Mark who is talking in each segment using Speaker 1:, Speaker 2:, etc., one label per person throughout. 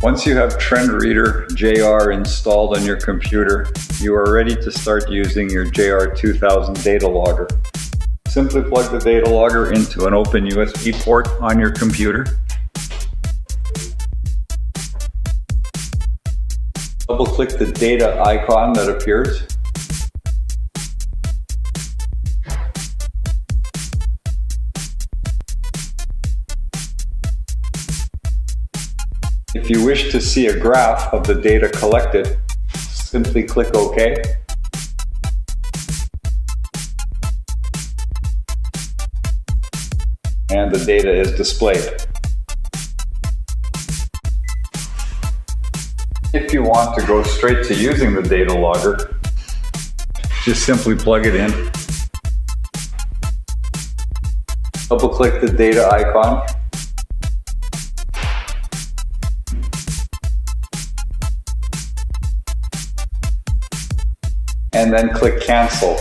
Speaker 1: Once you have Trend Reader JR installed on your computer, you are ready to start using your JR 2000 data logger. Simply plug the data logger into an open USB port on your computer. Double-click the data icon that appears. If you wish to see a graph of the data collected, simply click OK. And the data is displayed. If you want to go straight to using the data logger, just simply plug it in. Double-click the data icon. And then click Cancel.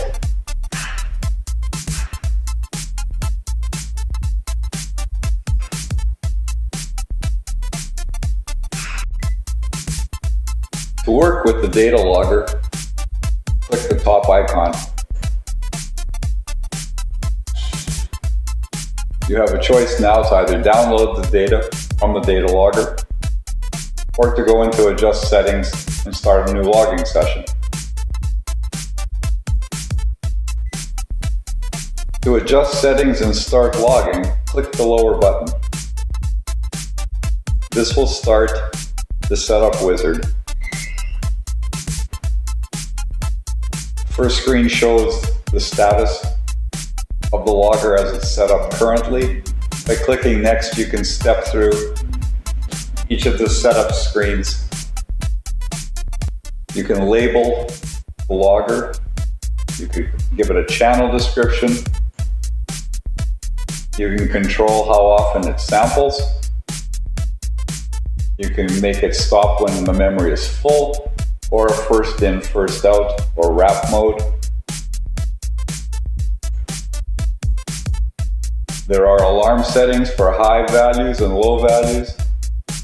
Speaker 1: To work with the data logger, click the top icon. You have a choice now to either download the data from the data logger or to go into Adjust Settings and start a new logging session. To adjust settings and start logging, click the lower button. This will start the setup wizard. First screen shows the status of the logger as it's set up currently. By clicking Next, you can step through each of the setup screens. You can label the logger. You could give it a channel description. You can control how often it samples. You can make it stop when the memory is full, or first in, first out, or wrap mode. There are alarm settings for high values and low values.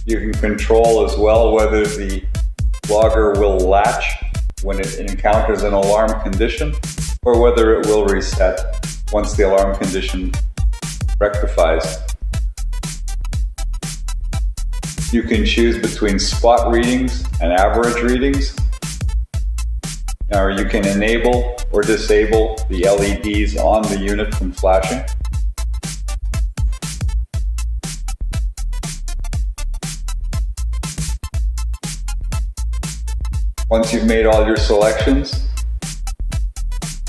Speaker 1: You can control as well whether the logger will latch when it encounters an alarm condition, or whether it will reset once the alarm condition rectifies. You can choose between spot readings and average readings. Or you can enable or disable the LEDs on the unit from flashing. Once you've made all your selections,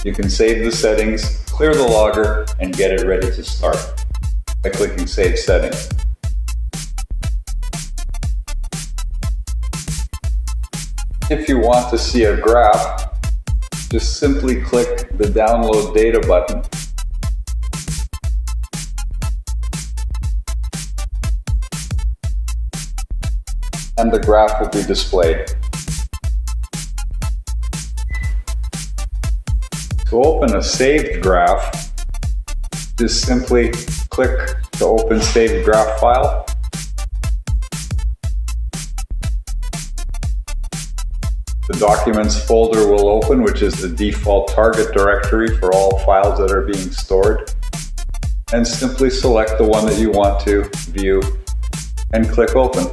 Speaker 1: you can save the settings, clear the logger, and get it ready to start by clicking Save Settings. If you want to see a graph, just simply click the Download Data button. And the graph will be displayed. To open a saved graph, just simply click to open Saved Graph File. The Documents folder will open, which is the default target directory for all files that are being stored. And simply select the one that you want to view and click Open.